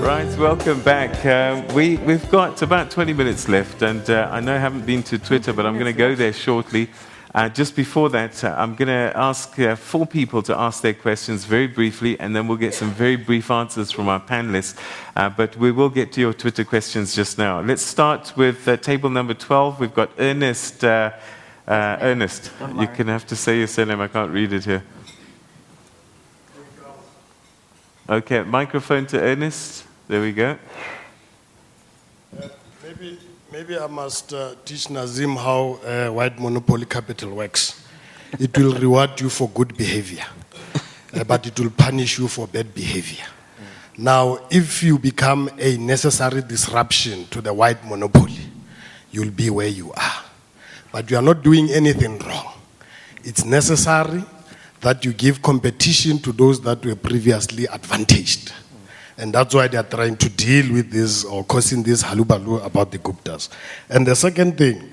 Right, welcome back. We've got about 20 minutes left, and I know I haven't been to Twitter, but I'm going to go there shortly. Just before that, I'm going to ask 4 people to ask their questions very briefly, and then we'll get some very brief answers from our panelists. But we will get to your Twitter questions just now. Let's start with table number 12. We've got Ernest. Ernest, you can have to say your surname. I can't read it here. Okay, microphone to Ernest. There we go. Maybe I must teach Nazim how white monopoly capital works. It will reward you for good behavior, but it will punish you for bad behavior. Now, if you become a necessary disruption to the white monopoly, you'll be where you are. But you are not doing anything wrong. It's necessary that you give competition to those that were previously advantaged. And that's why they are trying to deal with this or causing this halubalu about the Guptas. And the second thing,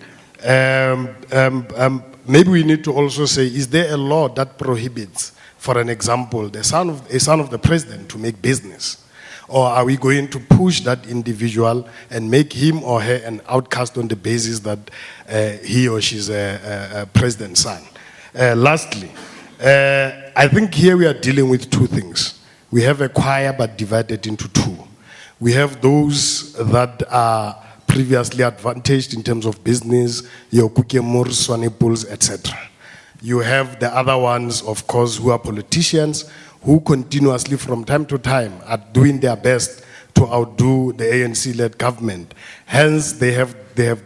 maybe we need to also say, is there a law that prohibits, for an example, a son of the president to make business? Or are we going to push that individual and make him or her an outcast on the basis that he or she's a president's son? Lastly, I think here we are dealing with 2 things. We have a choir but divided into 2. We have those that are previously advantaged in terms of business, your Kukemur, Swanepools, etc. You have the other ones, of course, who are politicians who continuously from time to time are doing their best to outdo the ANC-led government. Hence, they have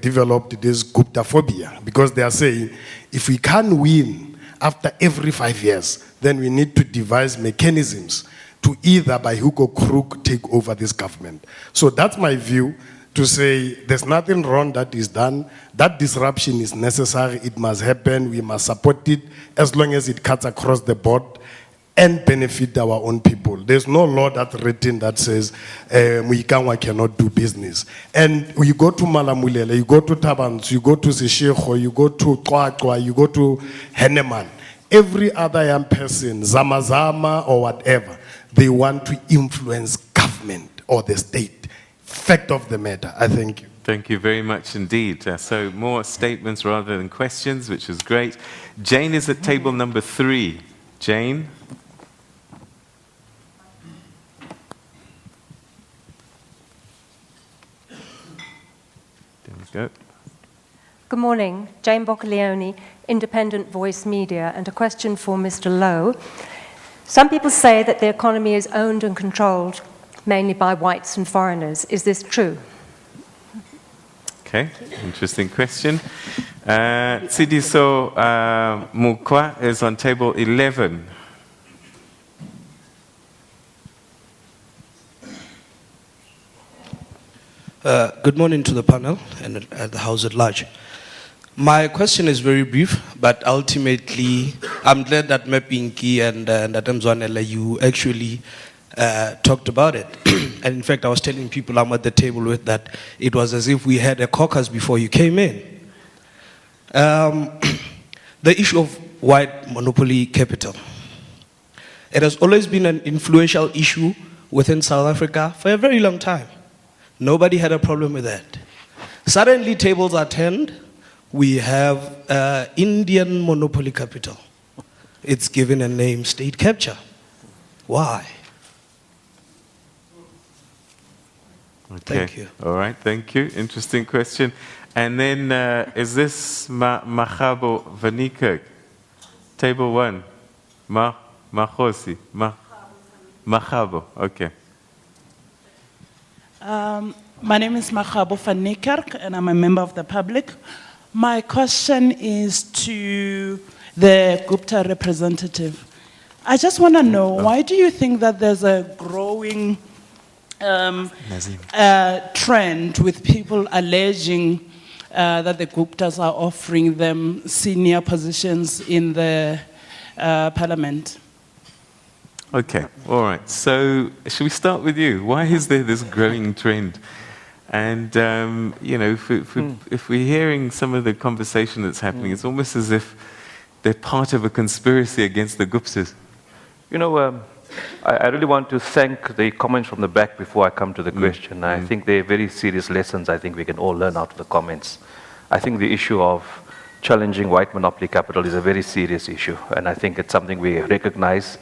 developed this Gupta phobia because they are saying, if we can't win after every 5 years, then we need to devise mechanisms to either by hook or crook take over this government. So that's my view, to say there's nothing wrong that is done. That disruption is necessary. It must happen. We must support it as long as it cuts across the board and benefit our own people. There's no law that's written that says Muikawa cannot do business. And you go to Malamulele, you go to Tabans, you go to Seshego, you go to Kwakwa, you go to Henneman. Every other young person, Zamazama or whatever, they want to influence government or the state. Fact of the matter. I thank you. Thank you very much indeed. So more statements rather than questions, which is great. Jane is at table number 3. Jane? There we go. Good morning. Jane Boccaleone, Independent Voice Media, and a question for Mr. Louw. Some people say that the economy is owned and controlled mainly by whites and foreigners. Is this true? Okay, interesting question. Tsidiso Mukwa is on table 11. Good morning to the panel and the House at large. My question is very brief, but ultimately, I'm glad that Mepinki and that Mzwanele, you actually talked about it. And in fact, I was telling people I'm at the table with that it was as if we had a caucus before you came in. The issue of white monopoly capital. It has always been an influential issue within South Africa for a very long time. Nobody had a problem with that. Suddenly, tables are turned. We have Indian monopoly capital. It's given a name, state capture. Why? Okay. Thank you. All right, thank you. Interesting question. And then, is this Mahabo Vanika? Table 1. Mahosi. Mahabo, okay. My name is Mahabo van Niekerk, and I'm a member of the public. My question is to the Gupta representative. I just want to know, why do you think that there's a growing trend with people alleging that the Guptas are offering them senior positions in the parliament? Okay, all right. So, should we start with you? Why is there this growing trend? And, you know, if we're hearing some of the conversation that's happening, it's almost as if they're part of a conspiracy against the Guptas. You know, I really want to thank the comments from the back before I come to the question. I think they're very serious lessons I think we can all learn out of the comments. I think the issue of challenging white monopoly capital is a very serious issue, and I think it's something we recognize.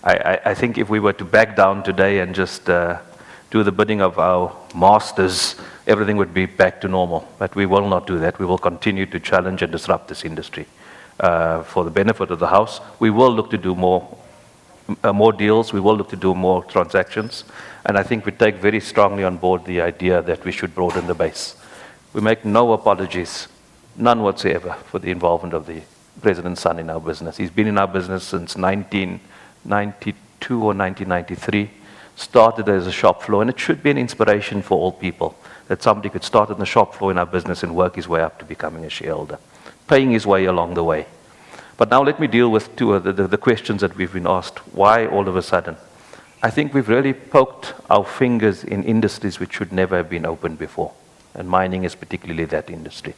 I think if we were to back down today and just do the bidding of our masters, everything would be back to normal. But we will not do that. We will continue to challenge and disrupt this industry. For the benefit of the House, we will look to do more deals, we will look to do more transactions, and I think we take very strongly on board the idea that we should broaden the base. We make no apologies, none whatsoever, for the involvement of the President's son in our business. He's been in our business since 1992 or 1993, started as a shop floor, and it should be an inspiration for all people, that somebody could start on the shop floor in our business and work his way up to becoming a shareholder, paying his way along the way. But now let me deal with two of the questions that we've been asked. Why all of a sudden? I think we've really poked our fingers in industries which should never have been opened before, and mining is particularly that industry.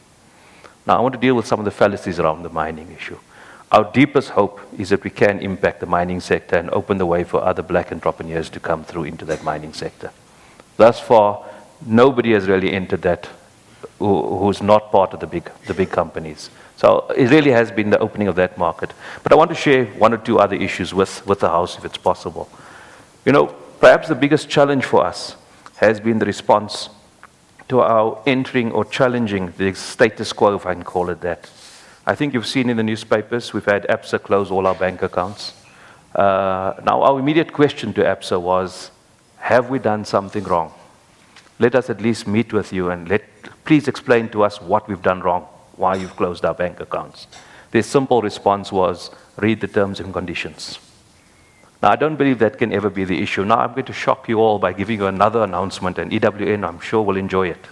Now I want to deal with some of the fallacies around the mining issue. Our deepest hope is that we can impact the mining sector and open the way for other black entrepreneurs to come through into that mining sector. Thus far, nobody has really entered that who's not part of the big companies. So it really has been the opening of that market. But I want to share one or two other issues with the House, if it's possible. You know, perhaps the biggest challenge for us has been the response to our entering or challenging the status quo, if I can call it that. I think you've seen in the newspapers, we've had ABSA close all our bank accounts. Now, our immediate question to ABSA was, have we done something wrong? Let us at least meet with you and please explain to us what we've done wrong, why you've closed our bank accounts. Their simple response was, read the terms and conditions. Now, I don't believe that can ever be the issue. Now, I'm going to shock you all by giving you another announcement, and EWN, I'm sure, will enjoy it.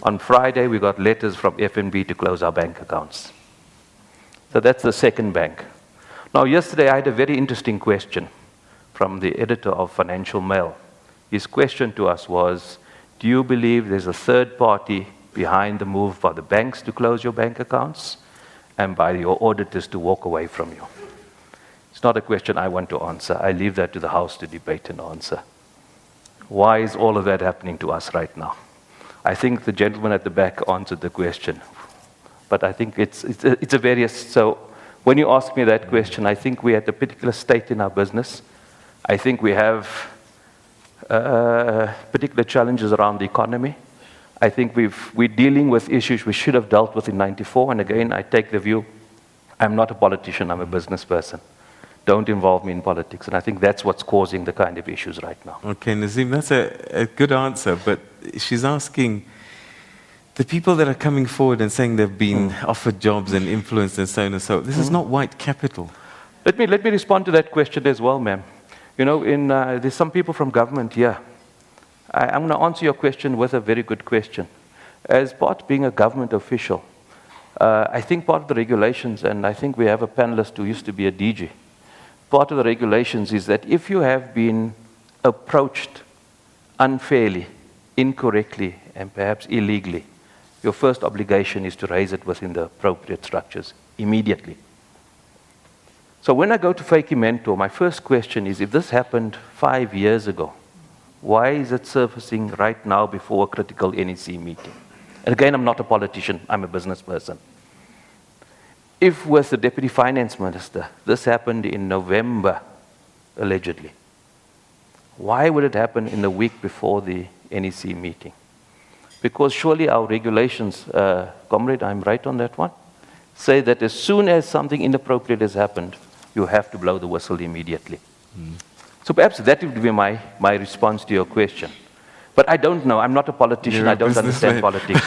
On Friday, we got letters from FNB to close our bank accounts. So that's the second bank. Now, yesterday, I had a very interesting question from the editor of Financial Mail. His question to us was, do you believe there's a third party behind the move by the banks to close your bank accounts and by your auditors to walk away from you? It's not a question I want to answer. I leave that to the House to debate and answer. Why is all of that happening to us right now? I think the gentleman at the back answered the question. But I think it's a various... So when you ask me that question, I think we're at a particular state in our business. I think we have particular challenges around the economy. I think we're dealing with issues we should have dealt with in '94. And again, I take the view, I'm not a politician, I'm a business person. Don't involve me in politics. And I think that's what's causing the kind of issues right now. Okay, Nazim, that's a good answer, but she's asking the people that are coming forward and saying they've been offered jobs and influenced and so on and so on. This is not white capital. Let me respond to that question as well, ma'am. You know, there's some people from government here. I'm going to answer your question with a very good question. As part of being a government official, I think part of the regulations, and I think we have a panelist who used to be a DG, part of the regulations is that if you have been approached unfairly, incorrectly, and perhaps illegally, your first obligation is to raise it within the appropriate structures immediately. So when I go to Fakie Mentor, my first question is, if this happened 5 years ago, why is it surfacing right now before a critical NEC meeting? And again, I'm not a politician, I'm a business person. If with the Deputy Finance Minister, this happened in November, allegedly, why would it happen in the week before the NEC meeting? Because surely our regulations, comrade, I'm right on that one, say that as soon as something inappropriate has happened, you have to blow the whistle immediately. So perhaps that would be my response to your question. But I don't know. I'm not a politician. I don't understand politics.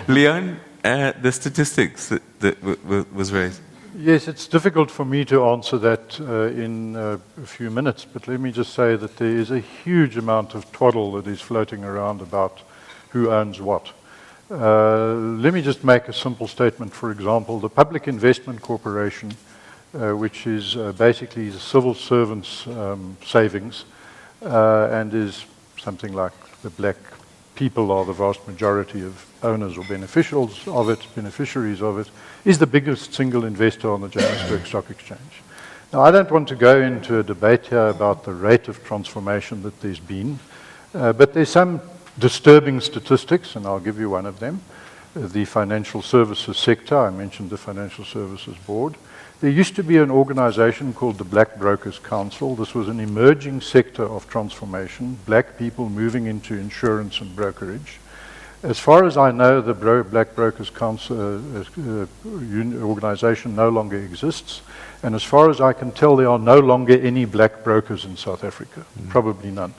Leon, the statistics that was raised. Yes, it's difficult for me to answer that in a few minutes, but let me just say that there is a huge amount of twaddle that is floating around about who owns what. Let me just make a simple statement. For example, the Public Investment Corporation, which is basically the civil servants' savings, and is something like the black people are the vast majority of owners or beneficiaries of it, is the biggest single investor on the Johannesburg Stock Exchange. Now, I don't want to go into a debate here about the rate of transformation that there's been, but there's some disturbing statistics, and I'll give you one of them. The financial services sector, I mentioned the Financial Services Board. There used to be an organization called the Black Brokers Council. This was an emerging sector of transformation, black people moving into insurance and brokerage. As far as I know, the Black Brokers Council organization no longer exists. And as far as I can tell, there are no longer any black brokers in South Africa, probably none.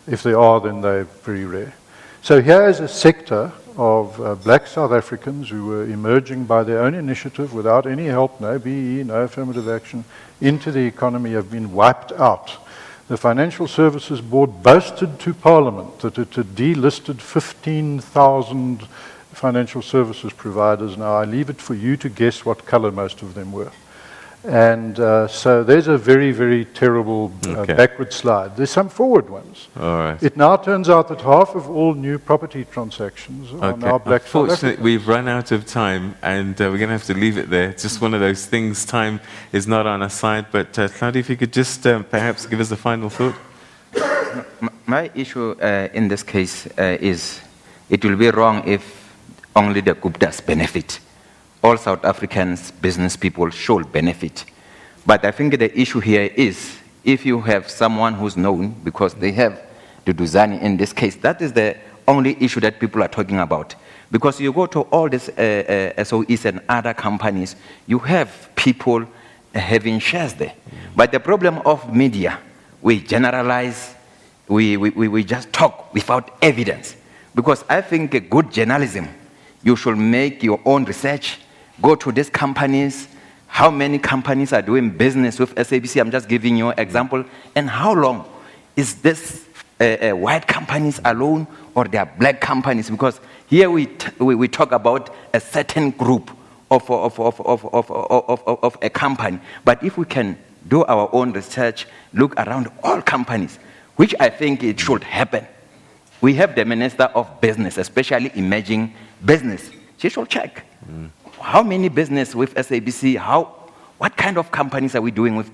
If there are, then they're very rare. So here is a sector of black South Africans who were emerging by their own initiative without any help, no BE, no affirmative action, into the economy, have been wiped out. The Financial Services Board boasted to Parliament that it had delisted 15,000 financial services providers. Now, I leave it for you to guess what color most of them were. And so there's a very, very terrible backward slide. There's some forward ones. All right. It now turns out that half of all new property transactions are now black South Unfortunately, Africans. we've run out of time, and we're going to have to leave it there. It's just one of those things. Time is not on our side. But Hlaudi, if you could just perhaps give us a final thought. My issue in this case is it will be wrong if only the Guptas benefit. All South Africans, business people should benefit. But I think the issue here is if you have someone who's known, because they have the Duzani in this case, that is the only issue that people are talking about. Because you go to all these SOEs and other companies, you have people having shares there. But the problem of media, we generalize, we just talk without evidence. Because I think a good journalism, you should make your own research, go to these companies, how many companies are doing business with SABC, I'm just giving you an example, and how long is this white companies alone or they are black companies? Because here we talk about a certain group of a company, but if we can do our own research, look around all companies, which I think it should happen. We have the Minister of Business, especially emerging business. She should check. How many business with SABC? What kind of companies are we doing with?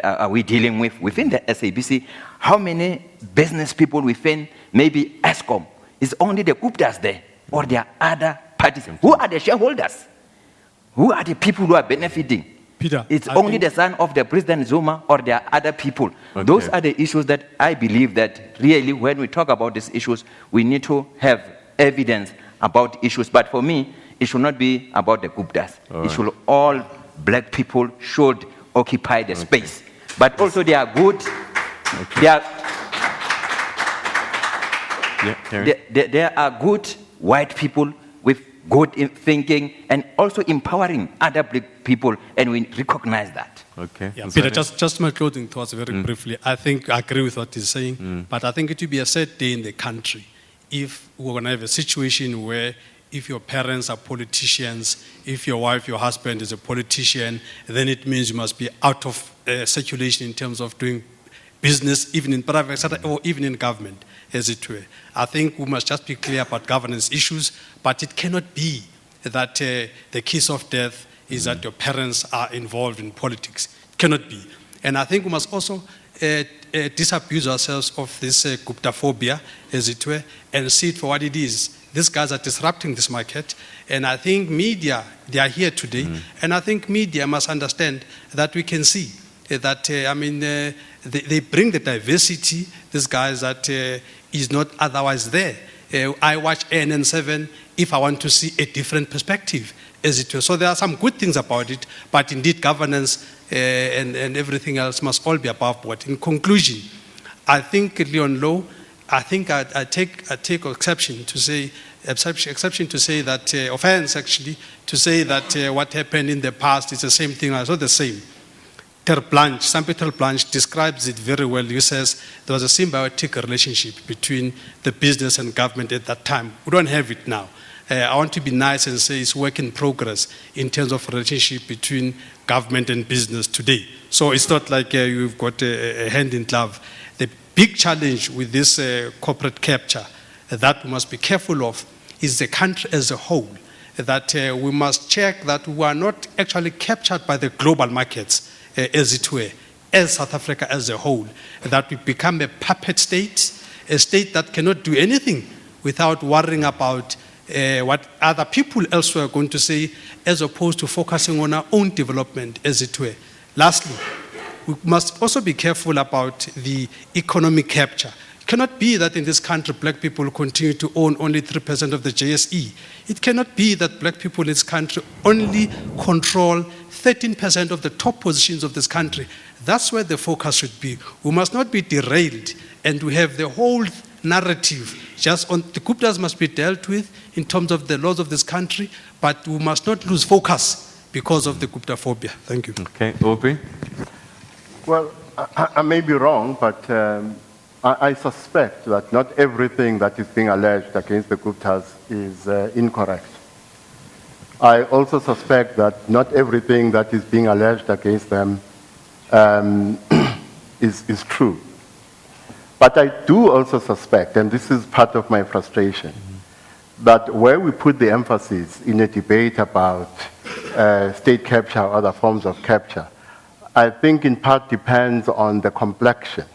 Are we dealing with within the SABC? How many business people within maybe ESCOM? Is only the Guptas there, or there are other parties? Who are the shareholders? Who are the people who are benefiting? Peter, it's only the son of the President Zuma, or there are other people. Okay. Those are the issues that I believe that really, when we talk about these issues, we need to have evidence about issues. But for me, it should not be about the Guptas. It should all black people should occupy the space. But also they are good. There are good white people with good thinking and also empowering other black people, and we recognize that. Okay. Yeah, Peter, just my closing thoughts very briefly. I think I agree with what he's saying, but I think it will be a sad day in the country if we're going to have a situation where if your parents are politicians, if your wife, your husband is a politician, then it means you must be out of circulation in terms of doing business, even in private sector or even in government, as it were. I think we must just be clear about governance issues, but it cannot be that the kiss of death is that your parents are involved in politics. It cannot be. And I think we must also disabuse ourselves of this Guptaphobia, as it were, and see it for what it is. These guys are disrupting this market, and I think media, they are here today, and I think media must understand that we can see that, they bring the diversity, these guys that is not otherwise there. I watch ANN7 if I want to see a different perspective, as it were. So there are some good things about it, but indeed governance and everything else must all be above board. In conclusion, I think Louw, I think I take exception to say that offense actually to say that what happened in the past is the same thing. It's not the same. Sampeter Blanche describes it very well. He says there was a symbiotic relationship between the business and government at that time. We don't have it now. I want to be nice and say it's work in progress in terms of relationship between government and business today. So it's not like you've got a hand in glove. The big challenge with this corporate capture that we must be careful of is the country as a whole. that we must check that we are not actually captured by the global markets, as it were, as South Africa as a whole, that we become a puppet state, a state that cannot do anything without worrying about what other people elsewhere are going to say, as opposed to focusing on our own development, as it were. Lastly, we must also be careful about the economic capture. It cannot be that in this country black people continue to own only 3% of the JSE. It cannot be that black people in this country only control 13% of the top positions of this country. That's where the focus should be. We must not be derailed and we have the whole narrative just on the Guptas must be dealt with in terms of the laws of this country, but we must not lose focus because of the Gupta phobia. Thank you. Okay, Aubrey? Well, I may be wrong, but I suspect that not everything that is being alleged against the Guptas is incorrect. I also suspect that not everything that is being alleged against them is true. But I do also suspect, and this is part of my frustration, that where we put the emphasis in a debate about state capture or other forms of capture, I think in part depends on the complexion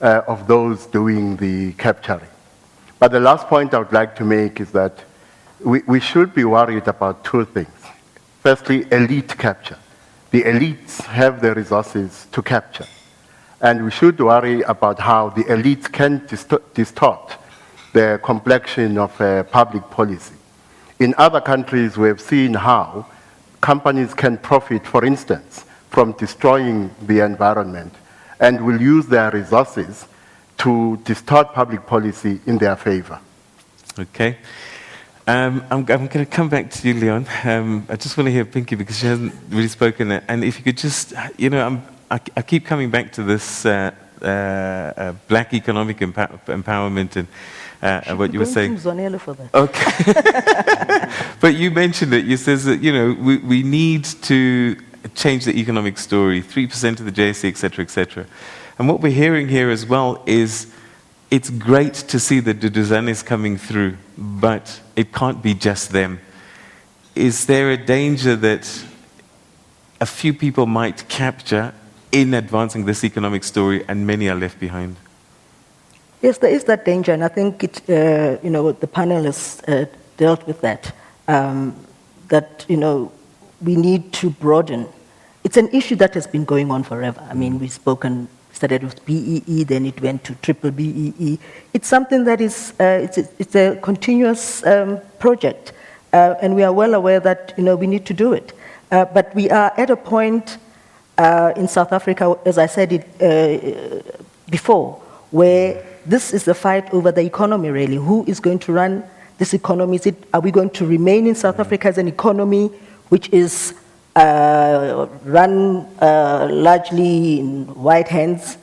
of those doing the capturing. But the last point I would like to make is that we should be worried about two things. Firstly, elite capture. The elites have the resources to capture. And we should worry about how the elites can distort the complexion of public policy. In other countries, we have seen how companies can profit, for instance, from destroying the environment and will use their resources to distort public policy in their favor. Okay. I'm going to come back to you, Leon. I just want to hear Pinky because she hasn't really spoken. And if you could just, I keep coming back to this black economic empowerment and what you were saying. Mzwanele for that. Okay. But you mentioned it. You says that, we need to change the economic story, 3% of the JSE, et cetera, et cetera. And what we're hearing here as well is it's great to see the Duduzanis coming through, but it can't be just them. Is there a danger that a few people might capture in advancing this economic story and many are left behind? Yes, there is that danger, and I think the panelists dealt with that. We need to broaden. It's an issue that has been going on forever. I mean, started with BEE, then it went to triple BEE. It's something that is, it's a continuous project, and we are well aware that, we need to do it. But we are at a point in South Africa, as I said it before, where this is the fight over the economy, really. Who is going to run this economy? Are we going to remain in South Africa as an economy which is run largely in white hands?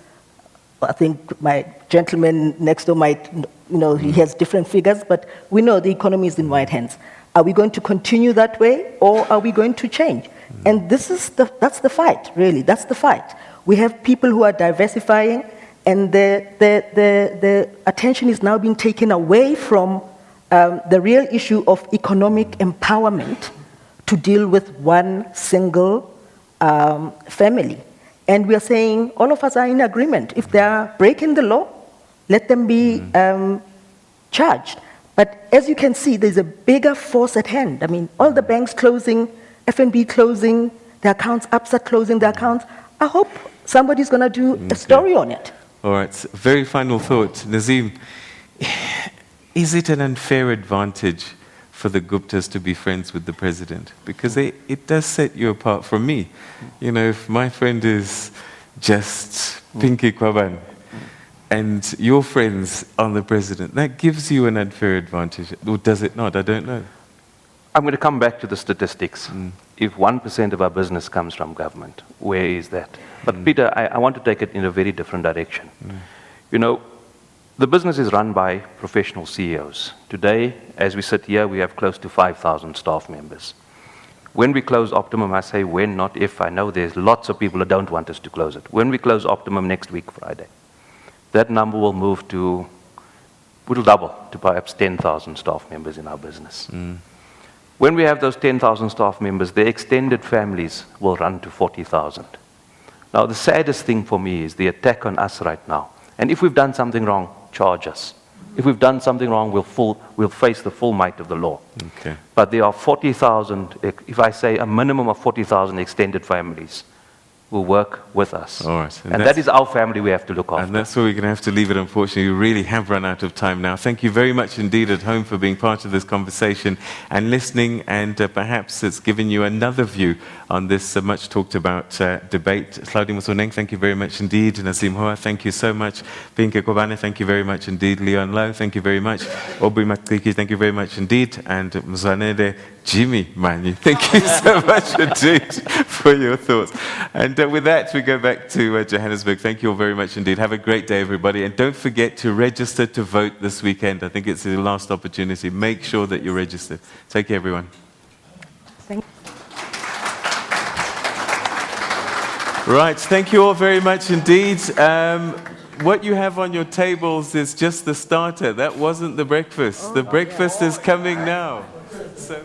I think my gentleman next door might, he has different figures, but we know the economy is in white hands. Are we going to continue that way, or are we going to change? And that's the fight, really. That's the fight. We have people who are diversifying, and the attention is now being taken away from the real issue of economic empowerment to deal with one single family. And we are saying all of us are in agreement. If they are breaking the law, let them be charged. But as you can see, there's a bigger force at hand. I mean, all the banks closing, FNB closing, the accounts, ABSA closing the accounts. I hope somebody's going to do a story on it. All right. Very final thought. Nazim, is it an unfair advantage for the Guptas to be friends with the president? Because it does set you apart from me. If my friend is just Pinky Khoabane and your friends on the president, that gives you an unfair advantage. Or does it not? I don't know. I'm going to come back to the statistics. If 1% of our business comes from government, where is that? But Peter, I want to take it in a very different direction. The business is run by professional CEOs. Today, as we sit here, we have close to 5,000 staff members. When we close Optimum, I say when, not if. I know there's lots of people that don't want us to close it. When we close Optimum next week, Friday, that number will will double to perhaps 10,000 staff members in our business. When we have those 10,000 staff members, their extended families will run to 40,000. Now, the saddest thing for me is the attack on us right now. And if we've done something wrong, charge us. If we've done something wrong, we'll face the full might of the law. Okay. But there are 40,000, if I say a minimum of 40,000 extended families, will work with us. All right. And that is our family we have to look after. And that's where we're going to have to leave it, unfortunately. We really have run out of time now. Thank you very much indeed at home for being part of this conversation and listening, and perhaps it's given you another view on this much talked about debate. Hlaudi, Motsoeneng, thank you very much indeed. Nazim Hoa, thank you so much. Pinke Khoabane, thank you very much indeed. Leon Louw, thank you very much. Aubrey, Matshiqi, thank you very much indeed. And Mzwanele, Jimmy Manyi, thank you so much indeed for your thoughts. And with that, we go back to Johannesburg. Thank you all very much indeed. Have a great day, everybody. And don't forget to register to vote this weekend. I think it's the last opportunity. Make sure that you're registered. Take care, everyone. Thank you. Right, thank you all very much indeed. What you have on your tables is just the starter. That wasn't the breakfast. The breakfast is coming now. So